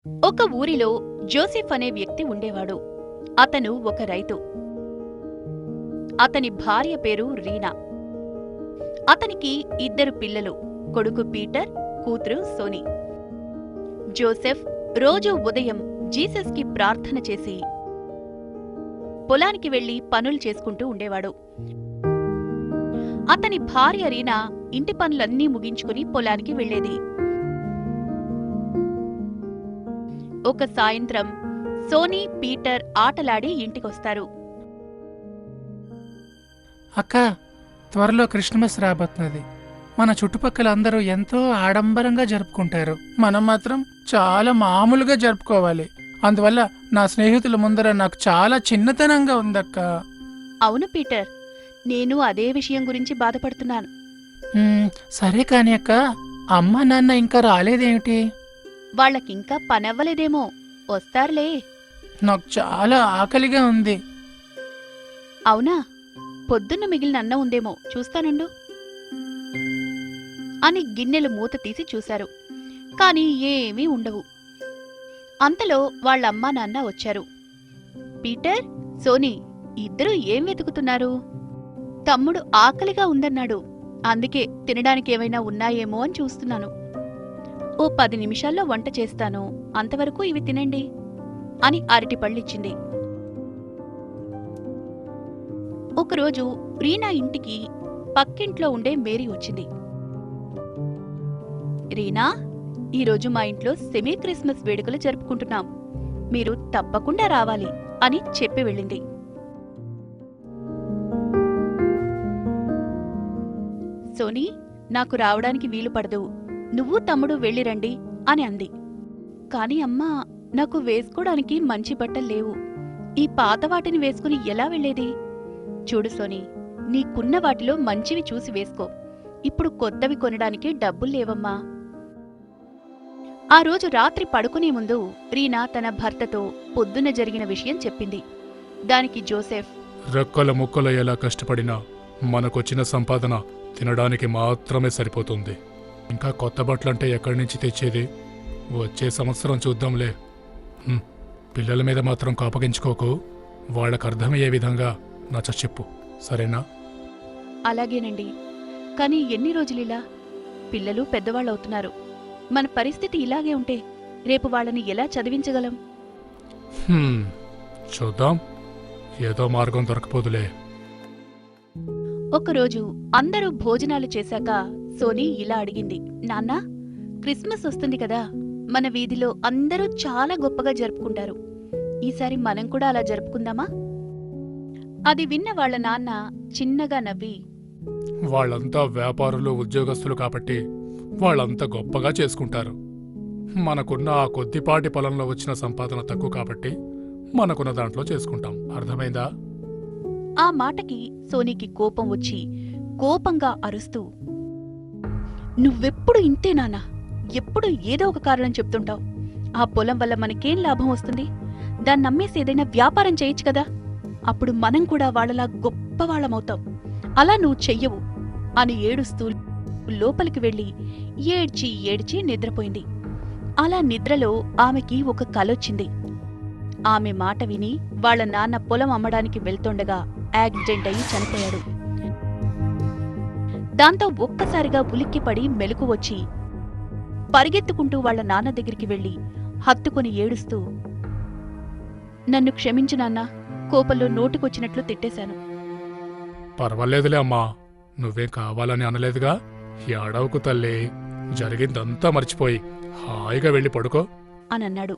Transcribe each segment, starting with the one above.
ఒక ఊరిలో జోసెఫ్ అనే వ్యక్తి ఉండేవాడు. అతను ఒక రైతు. అతని భార్య పేరు రీనా. అతనికి ఇద్దరు పిల్లలు, కొడుకు పీటర్, కూతురు సోనీ. జోసెఫ్ రోజూ ఉదయం జీసస్కి ప్రార్థన చేసి పొలానికి వెళ్లి పనులు చేసుకుంటూ ఉండేవాడు. అతని భార్య రీనా ఇంటి పనులన్నీ ముగించుకుని పొలానికి వెళ్లేది. ఒక సాయంత్రం సోనీ, పీటర్ ఆటలాడి ఇంటికొస్తారు. అక్క, త్వరలో క్రిస్మస్ రాబోతున్నది. మన చుట్టుపక్కల అందరూ ఎంతో ఆడంబరంగా జరుపుకుంటారు. మనం మాత్రం చాలా మామూలుగా జరుపుకోవాలి. అందువల్ల నా స్నేహితుల ముందర నాకు చాలా చిన్నతనంగా ఉందక్క. అవును పీటర్, నేను అదే విషయం గురించి బాధపడుతున్నాను. సరే కాని అక్క, అమ్మ నాన్న ఇంకా రాలేదేమిటి? వాళ్లకింకా పనవ్వలేదేమో, వస్తారులే. నాకు చాలా ఆకలిగా ఉంది. అవునా? పొద్దున్న మిగిలిన అన్నం ఉందేమో, చూస్తానుండు అని గిన్నెలు మూత తీసి చూశారు. కాని ఏమీ ఉండవు. అంతలో వాళ్ళమ్మా నాన్న వచ్చారు. పీటర్, సోనీ, ఇద్దరూ ఏం వెతుకుతున్నారు? తమ్ముడు ఆకలిగా ఉందన్నాడు, అందుకే తినడానికేమైనా ఉన్నాయేమో అని చూస్తున్నాను. ఓ 10 నిమిషాల్లో వంట చేస్తాను, అంతవరకు ఇవి తినండి అని అరటిపళ్ళిచ్చింది. ఒకరోజు రీనా ఇంటికి పక్కింట్లో ఉండే మేరీ వచ్చింది. రీనా, ఈరోజు మా ఇంట్లో సెమీ క్రిస్మస్ వేడుకలు జరుపుకుంటున్నాం, మీరు తప్పకుండా రావాలి అని చెప్పి వెళ్ళింది. సోనీ, నాకు రావడానికి వీలు పడదు, నువ్వు తమ్ముడు వెళ్ళిరండి అని అంది. కాని అమ్మా, నాకు వేసుకోవడానికి మంచి బట్టల్లేవు, ఈ పాత వాటిని వేసుకుని ఎలా వెళ్లేది? చూడు సోనీ, నీకున్న వాటిలో మంచివి చూసి వేసుకో, ఇప్పుడు కొత్తవి కొనడానికి డబ్బుల్లేవమ్మా. ఆ రోజు రాత్రి పడుకునే ముందు రీనా తన భర్తతో పొద్దున జరిగిన విషయం చెప్పింది. దానికి జోసెఫ్, రెక్కల ముక్కలు ఎలా కష్టపడినా మనకొచ్చిన సంపాదన తినడానికి మాత్రమే సరిపోతుంది. ఇంకా కొత్త బట్టలంటే ఎక్కడి నుంచి తెచ్చేది? వచ్చే సంవత్సరం చూద్దాంలే. పిల్లల మీద మాత్రం కోపగించుకోకు, వాళ్ళకు అర్థమయ్యే విధంగా నచ్చ చెప్పు, సరేనా? అలాగేనండి. కాని ఎన్ని రోజులిలా? పిల్లలు పెద్దవాళ్ళవుతున్నారు. మన పరిస్థితి ఇలాగే ఉంటే రేపు వాళ్ళని ఎలా చదివించగలం? చూద్దాం, ఏదో మార్గం దొరకపోదులే. ఒకరోజు అందరూ భోజనాలు చేశాక సోనీ ఇలా అడిగింది. నాన్నా, క్రిస్మస్ వస్తుంది కదా, మన వీధిలో అందరూ చాలా గొప్పగా జరుపుకుంటారు. ఈసారి మనం కూడా అలా జరుపుకుందామా? అది విన్న వాళ్ల నాన్న చిన్నగా నవ్వి, వాళ్ళంతా వ్యాపారులు, ఉద్యోగస్తులు కాబట్టి వాళ్ళంతా గొప్పగా చేసుకుంటారు. మనకున్న ఆ కొద్దిపాటి పొలంలో వచ్చిన సంపాదన తక్కువ కాబట్టి మనకున్న దాంట్లో చేసుకుంటాం. అర్థమైందా? ఆ మాటకి సోనీకి కోపం వచ్చి కోపంగా అరుస్తూ, నువ్వెప్పుడు ఇంతే నాన్నా, ఎప్పుడు ఏదో ఒక కారణం చెప్తుంటావు. ఆ పొలం వల్ల మనకేం లాభం వస్తుంది? దాన్ని నమ్మేసి ఏదైనా వ్యాపారం చేయొచ్చు కదా, అప్పుడు మనం కూడా వాళ్ళలా గొప్పవాళ్లమవుతాం. అలా నువ్వు చెయ్యవు అని ఏడుస్తూ లోపలికి వెళ్లి ఏడ్చి ఏడ్చి నిద్రపోయింది. అలా నిద్రలో ఆమెకి ఒక కలొచ్చింది. ఆమె మాట విని వాళ్ల నాన్న పొలం అమ్మడానికి వెళ్తుండగా యాక్సిడెంట్ అయి చనిపోయాడు. దాంతో ఒక్కసారిగా ఉలిక్కిపడి మెలకు వచ్చి పరిగెత్తుకుంటూ వాళ్ల నాన్న దగ్గరికి వెళ్లి హత్తుకుని ఏడుస్తూ, నన్ను క్షమించు నాన్నా, కోపంలో నోటికొచ్చినట్లు తిట్టేశాను. పర్వాలేదులే అమ్మా, నువ్వేం కావాలని అనలేదుగా. ఏడవకు తల్లి, జరిగిందంతా మర్చిపోయి హాయిగా వెళ్ళి పడుకో అనన్నాడు.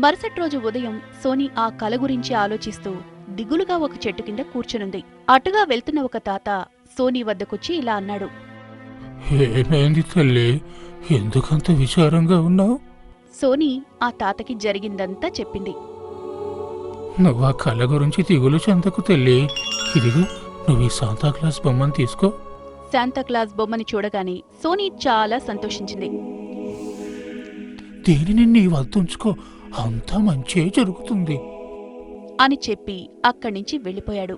మరుసటి రోజు ఉదయం సోనీ ఆ కల గురించి ఆలోచిస్తూ దిగులుగా ఒక చెట్టు కింద కూర్చునుంది. అటుగా వెళ్తున్న ఒక తాత సోనీ వద్దకొచ్చి ఇలా అన్నాడు. ఏమైంది తల్లి, ఎందుకంత విచారంగా ఉన్నావు? సోనీ ఆ తాతకి జరిగిందంతా చెప్పింది. నువ్వు ఆ కళ గురించి దిగులు చెందకు తల్లి. ఇదిగో, నువ్వు ఈ శాంతాక్లాస్ బొమ్మను తీసుకో. శాంతాక్లాస్ బొమ్మని చూడగానే సోనీ చాలా సంతోషించింది. దీనిని నీ వద్దుంచుకో, అంతా మంచే జరుగుతుంది అని చెప్పి అక్కడ్నించి వెళ్ళిపోయాడు.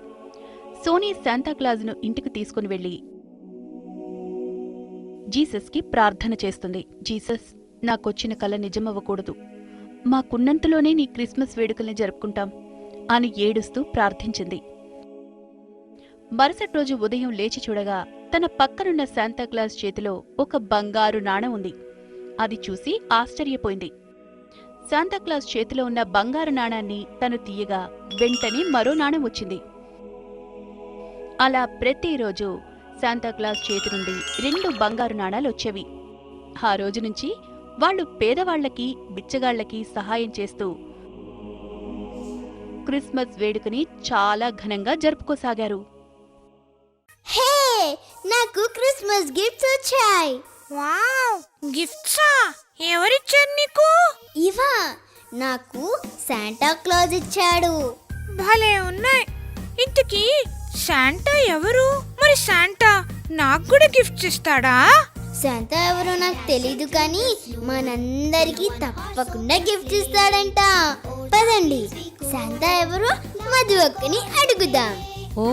సోనీ శాంతాక్లాజ్ను ఇంటికి తీసుకుని వెళ్లి జీసస్కి ప్రార్థన చేస్తుంది. జీసస్, నాకొచ్చిన కల నిజమవ్వకూడదు. మాకున్నంతలోనే నీ క్రిస్మస్ వేడుకల్ని జరుపుకుంటాం అని ఏడుస్తూ ప్రార్థించింది. మరుసటి రోజు ఉదయం లేచి చూడగా తన పక్కనున్న శాంతాక్లాస్ చేతిలో ఒక బంగారు నాణెం ఉంది. అది చూసి ఆశ్చర్యపోయింది. శాంతాక్లాస్ చేతిలో ఉన్న బంగారు నాణాన్ని తను తీయగా వెంటనే మరో నాణెం వచ్చింది. అలా ప్రతిరోజు శాంతాక్లాస్ చేతి నుండి 2 బంగారు నాణాలు వచ్చేవి. ఆ రోజు నుంచి వాళ్లు పేదవాళ్లకి, బిచ్చగాళ్లకి సహాయం చేస్తూ క్రిస్మస్ వేడుకని చాలా ఘనంగా జరుపుకోసాగారు. హే, నాకు క్రిస్మస్ గిఫ్ట్స్ వచ్చాయి. వావ్, గిఫ్ట్సా? ఎవరిచ్చారు నీకు? ఇవా నాకు శాంటా క్లాజ్ ఇచ్చాడు. భలే ఉన్నాయి. ఇంతకీ శాంటా ఎవరు? మరి శాంటా నాకు కూడా గిఫ్ట్స్ ఇస్తాడా? శాంటా ఎవరో నాకు తెలీదు, కానీ మనందరికీ తప్పకుండా గిఫ్ట్ ఇస్తాడంట. పదండి, శాంటా ఎవరో మధు అక్కని అడుగుదాం. ఓ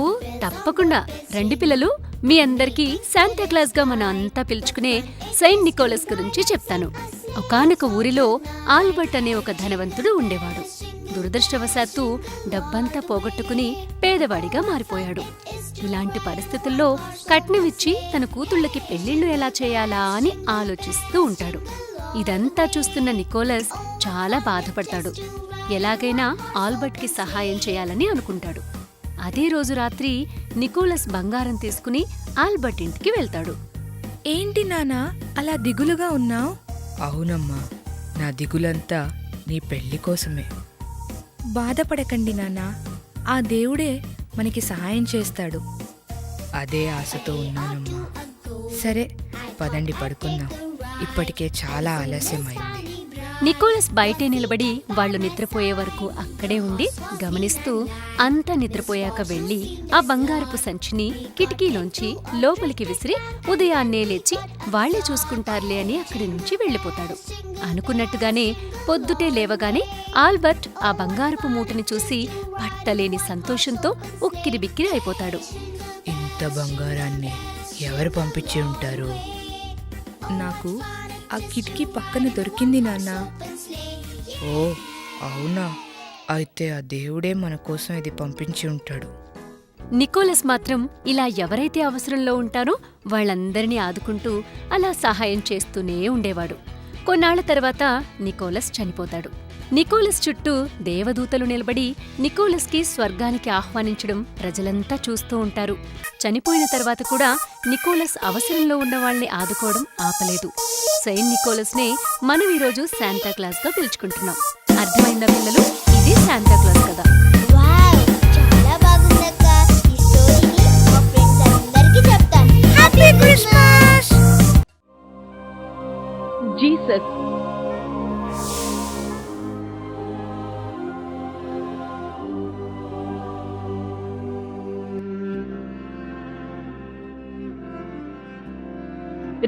తప్పకుండా రండి పిల్లలు, మీ అందరికీ శాంతాక్లాజ్ గా మనం అంతా పిలుచుకునే సెయింట్ నికోలస్ గురించి చెప్తాను. ఒకానొక ఊరిలో ఆల్బర్ట్ అనే ఒక ధనవంతుడు ఉండేవాడు. దురదృష్టవశాత్తు డబ్బంతా పోగొట్టుకుని పేదవాడిగా మారిపోయాడు. ఇలాంటి పరిస్థితుల్లో కట్నమిచ్చి తన కూతుళ్ళకి పెళ్లిళ్లు ఎలా చేయాలా అని ఆలోచిస్తూ ఉంటాడు. ఇదంతా చూస్తున్న నికోలస్ చాలా బాధపడతాడు. ఎలాగైనా ఆల్బర్ట్కి సహాయం చేయాలని అనుకుంటాడు. అదే రోజు రాత్రి నికోలస్ బంగారం తీసుకుని ఆల్బర్ట్ ఇంటికి వెళ్తాడు. ఏంటి నానా అలా దిగులుగా ఉన్నావు? అవునమ్మా, నా దిగులంతా నీ పెళ్లి కోసమే. బాధపడకండి నానా, ఆ దేవుడే మనకి సహాయం చేస్తాడు. అదే ఆశతో ఉన్నానమ్మా. సరే, పదండి పడుకుందాం. ఇప్పటికే చాలా ఆలస్యమైంది. నికోలస్ బయటే నిలబడి వాళ్లు నిద్రపోయే వరకు అక్కడే ఉండి గమనిస్తూ అంతా నిద్రపోయాక వెళ్లి ఆ బంగారపు సంచిని కిటికీలోంచి లోపలికి విసిరి ఉదయాన్నే లేచి వాళ్లే చూసుకుంటారులే అని అక్కడి నుంచి వెళ్లిపోతాడు. అనుకున్నట్టుగానే పొద్దుటే లేవగానే ఆల్బర్ట్ ఆ బంగారపు మూటని చూసి పట్టలేని సంతోషంతో ఉక్కిరిబిక్కిరి అయిపోతాడు. ఇంత బంగారాన్ని ఎవరు పంపించి ఉంటారు? నాకు ఆ కిటికీ పక్కన దొరికింది నాన్నా. ఓ అవునా, అయితే ఆ దేవుడే మన కోసం ఇది పంపించి ఉంటాడు. నికోలస్ మాత్రం ఇలా ఎవరైతే అవసరంలో ఉంటారో వాళ్ళందరినీ ఆదుకుంటూ అలా సహాయం చేస్తూనే ఉండేవాడు. కొన్నాళ్ల తర్వాత నికోలస్ చనిపోతాడు. నికోలస్ చుట్టూ దేవదూతలు నిలబడి నికోలస్కి స్వర్గానికి ఆహ్వానించడం ప్రజలంతా చూస్తూ ఉంటారు. చనిపోయిన తర్వాత కూడా నికోలస్ అవసరంలో ఉన్నవాళ్ని ఆదుకోవడం ఆపలేదు. సెయింట్ నికోలస్నే మనం ఈరోజు శాంతాక్లాజ్గా పిలుచుకుంటున్నాం. అర్థమైందా పిల్లలు? ఇది శాంతాక్లాజ్ కదా. వావ్, చాలా బాగుందక్క. ఈ స్టోరీని మా ఫ్రెండ్స్ అందరికీ చెప్తాను. Happy Christmas. జీసస్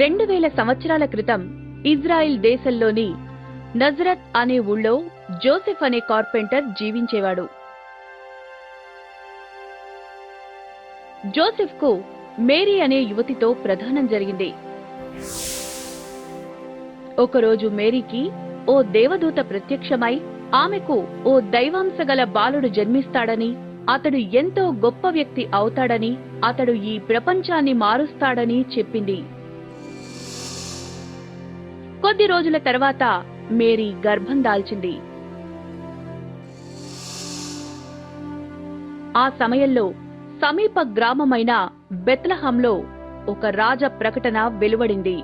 రెండు 2000 సంవత్సరాల క్రితం ఇజ్రాయిల్ దేశంలోని నజరత్ అనే ఊళ్ళో జోసెఫ్ అనే కార్పెంటర్ జీవించేవాడు. జోసెఫ్కు మేరీ అనే యువతితో ప్రదానం జరిగింది. ఒకరోజు మేరీకి ఓ దేవదూత ప్రత్యక్షమై ఆమెకు ఓ దైవాంశగల బాలుడు జన్మిస్తాడని, అతడు ఎంతో గొప్ప వ్యక్తి అవుతాడని, అతడు ఈ ప్రపంచాన్ని మారుస్తాడని చెప్పింది. కొద్ది రోజుల తర్వాత మేరీ గర్భం దాల్చింది. ఆ సమయంలో సమీప గ్రామమైన బెత్లెహంలో ఒక రాజ ప్రకటన వెలువడింది.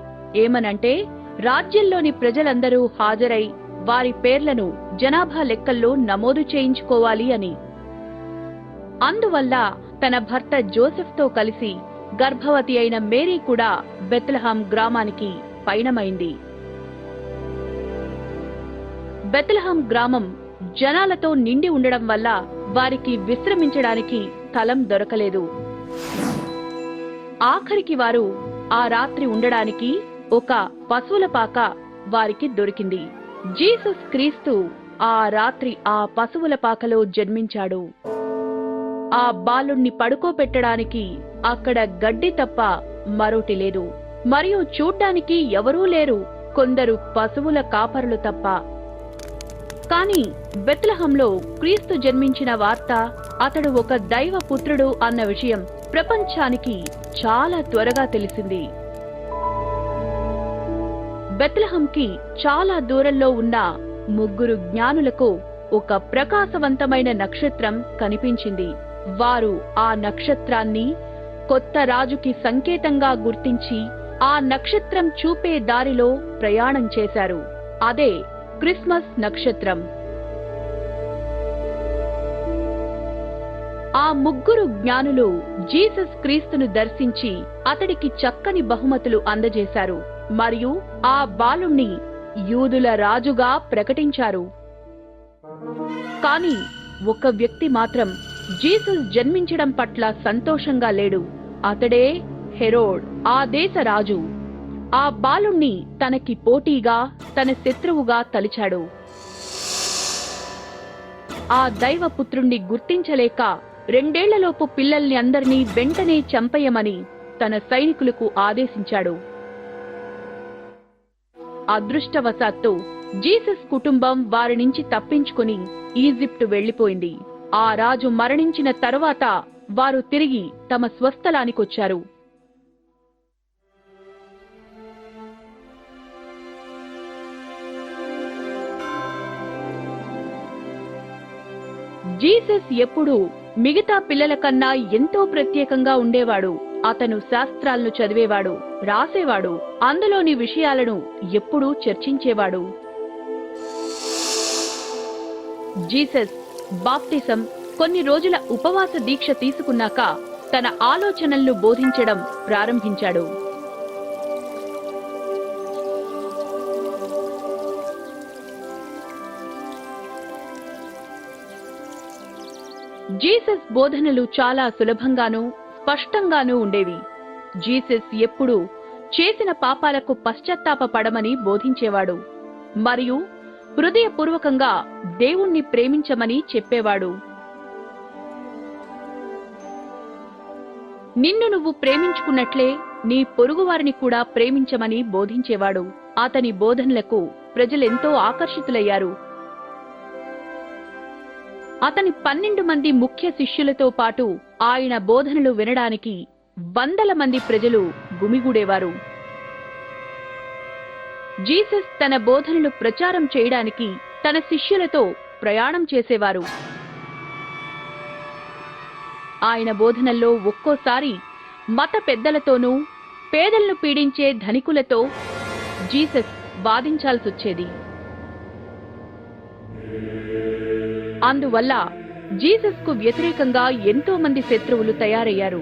ఏమనంటే, రాజ్యంలోని ప్రజలందరూ హాజరై వారి పేర్లను జనాభా లెక్కల్లో నమోదు చేయించుకోవాలి అని. అందువల్ల తన భర్త జోసెఫ్తో కలిసి గర్భవతి అయిన మేరీ కూడా బెత్లెహం గ్రామానికి పయనమైంది. బెత్లెహం గ్రామం జనాలతో నిండి ఉండడం వల్ల వారికి విశ్రమించడానికి స్థలం దొరకలేదు. ఆఖరికి వారు ఆ రాత్రి ఉండడానికి ఒక పశువుల పాక వారికి దొరికింది. జీసస్ క్రీస్తు ఆ రాత్రి ఆ పశువుల పాకలో జన్మించాడు. ఆ బాలుణ్ణి పడుకోపెట్టడానికి అక్కడ గడ్డి తప్ప మరోటి లేదు, మరియు చూడ్డానికి ఎవరూ లేరు. కొందరు పశువుల కాపరులు తప్ప. కాని బెత్లెహంలో క్రీస్తు జన్మించిన వార్త, అతడు ఒక దైవ పుత్రుడు అన్న విషయం ప్రపంచానికి చాలా త్వరగా తెలిసింది. బెత్లెహంకి చాలా దూరంలో ఉన్న 3 జ్ఞానులకు ఒక ప్రకాశవంతమైన నక్షత్రం కనిపించింది. వారు ఆ నక్షత్రాన్ని కొత్త రాజుకి సంకేతంగా గుర్తించి ఆ నక్షత్రం చూపే దారిలో ప్రయాణం చేశారు. అదే క్రిస్మస్ నక్షత్రం. ఆ 3 జ్ఞానులు జీసస్ క్రీస్తును దర్శించి అతడికి చక్కని బహుమతులు అందజేశారు మరియు ఆ బాలుణ్ణి యూదుల రాజుగా ప్రకటించారు. కాని ఒక వ్యక్తి మాత్రం జీసస్ జన్మించడం పట్ల సంతోషంగా లేడు. అతడే హెరోడ్, ఆ దేశ రాజు. ఆ బాలుణ్ణి తనకి పోటీగా, తన శత్రువుగా తలిచాడు. ఆ దైవపుత్రుణ్ణి గుర్తించలేక 2 ఏళ్లలోపు పిల్లల్ని అందర్నీ వెంటనే చంపేయమని తన సైనికులకు ఆదేశించాడు. అదృష్టవశాత్తు జీసస్ కుటుంబం వారి నుంచి తప్పించుకుని ఈజిప్టు వెళ్లిపోయింది. ఆ రాజు మరణించిన తరువాత వారు తిరిగి తమ స్వస్థలానికొచ్చారు. జీసస్ ఎప్పుడూ మిగతా పిల్లల కన్నా ఎంతో ప్రత్యేకంగా ఉండేవాడు. అతను శాస్త్రాలను చదివేవాడు, రాసేవాడు, అందులోని విషయాలను ఎప్పుడూ చర్చించేవాడు. జీసస్ బాప్టిజం, కొన్ని రోజుల ఉపవాస దీక్ష తీసుకున్నాక తన ఆలోచనలను బోధించడం ప్రారంభించాడు. జీసస్ బోధనలు చాలా సులభంగానూ స్పష్టంగానూ ఉండేవి. జీసస్ ఎప్పుడూ చేసిన పాపాలకు పశ్చాత్తాపపడమని బోధించేవాడు మరియు హృదయపూర్వకంగా దేవుణ్ణి ప్రేమించమని చెప్పేవాడు. నిన్ను నువ్వు ప్రేమించుకున్నట్లే నీ పొరుగువారిని కూడా ప్రేమించమని బోధించేవాడు. అతని బోధనలకు ప్రజలెంతో ఆకర్షితులయ్యారు. అతని 12 మంది ముఖ్య శిష్యులతో పాటు ఆయన బోధనలు వినడానికి వందల మంది ప్రజలు గుమిగూడేవారు. జీసస్ తన బోధనలు ప్రచారం చేయడానికి తన శిష్యులతో ప్రయాణం చేసేవారు. ఆయన బోధనల్లో ఒక్కోసారి మత పెద్దలతోనూ, పేదలను పీడించే ధనికులతో జీసస్ వాదించాల్సొచ్చేది. అందువల్ల జీసస్ కు వ్యతిరేకంగా ఎంతో మంది శత్రువులు తయారయ్యారు.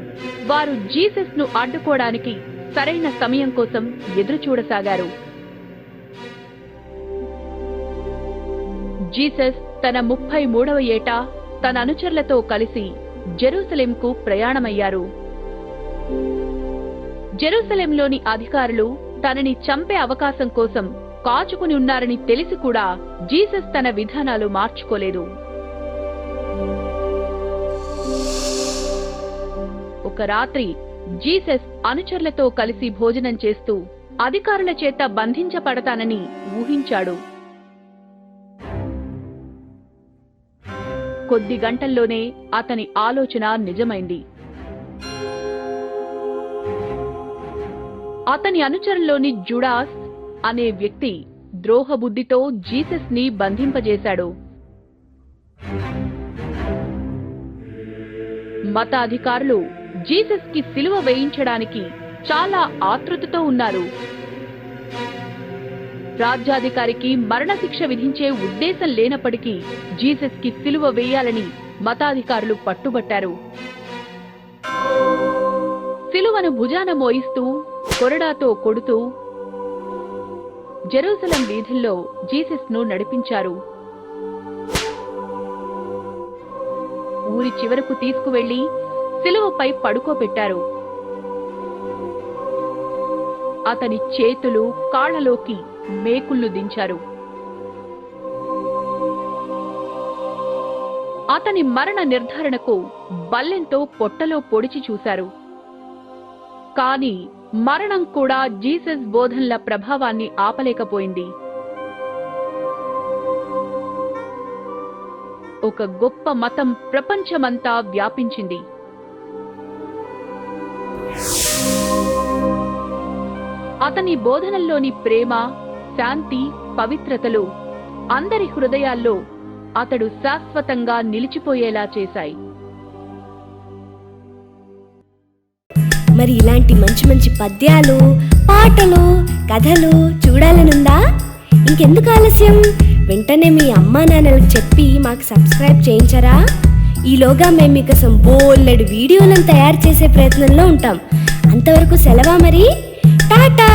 వారు జీసస్ ను అడ్డుకోవడానికి సరైన సమయం కోసం ఎదురుచూడసాగారు. జీసస్ తన 33వ ఏట తన అనుచరులతో కలిసి జెరూసలేంకు ప్రయాణమయ్యారు. జెరూసలేంలోని అధికారులు తనని చంపే అవకాశం కోసం కాచుకుని ఉన్నారని తెలిసి కూడా జీసస్ తన విధానాలు మార్చుకోలేదు. ఒక రాత్రి జీసస్ అనుచరులతో కలిసి భోజనం చేస్తూ అధికారుల చేత బంధించబడతానని ఊహించాడు. కొద్ది గంటల్లోనే అతని ఆలోచన నిజమైంది. అతని అనుచరుల్లోని జుడాస్ అనే వ్యక్తి ద్రోహబుద్ధితో జీసస్ ని బంధింపజేశాడు. మత అధికారులు జీసస్ కి సిలువ వేయించడానికి చాలా ఆతృతతో ఉన్నారు. రాజ్యాధికారికి మరణశిక్ష విధించే ఉద్దేశం లేనప్పటికీ జీసస్ కి సిలువ వేయాలని మతాధికారులు పట్టుబట్టారు. సిలువను భుజాన మోయిస్తూ, కొరడాతో కొడుతూ జెరూసలేం వీధుల్లో జీసస్ ను నడిపించారు. ఊరి చివరకు తీసుకువెళ్లి సిలువపై పడుకోబెట్టారు. అతని చేతులు, కాళ్లలోకి మేకుళ్ళు దించారు. అతని మరణ నిర్ధారణకు బల్లెంతో పొట్టలో పొడిచి చూశారు. కాని మరణం కూడా జీసస్ బోధనల ప్రభావాన్ని ఆపలేకపోయింది. ఒక గొప్ప మతం ప్రపంచమంతా వ్యాపించింది. అతని బోధనల్లోని ప్రేమ, శాంతి, పవిత్రతలు అందరి హృదయాల్లో అతడు శాశ్వతంగా నిలిచిపోయేలా చేశాయి. మరి ఇలాంటి మంచి మంచి పద్యాలు, పాటలు, కథలు చూడాలనుందా? ఇంకెందుకు ఆలస్యం? వెంటనే మీ అమ్మా నాన్నలకు చెప్పి మాకు సబ్స్క్రైబ్ చేయించరా? ఈలోగా మేము మీకోసం బోలెడు వీడియోలను తయారు చేసే ప్రయత్నంలో ఉంటాం. అంతవరకు సెలవా మరి. టాటా.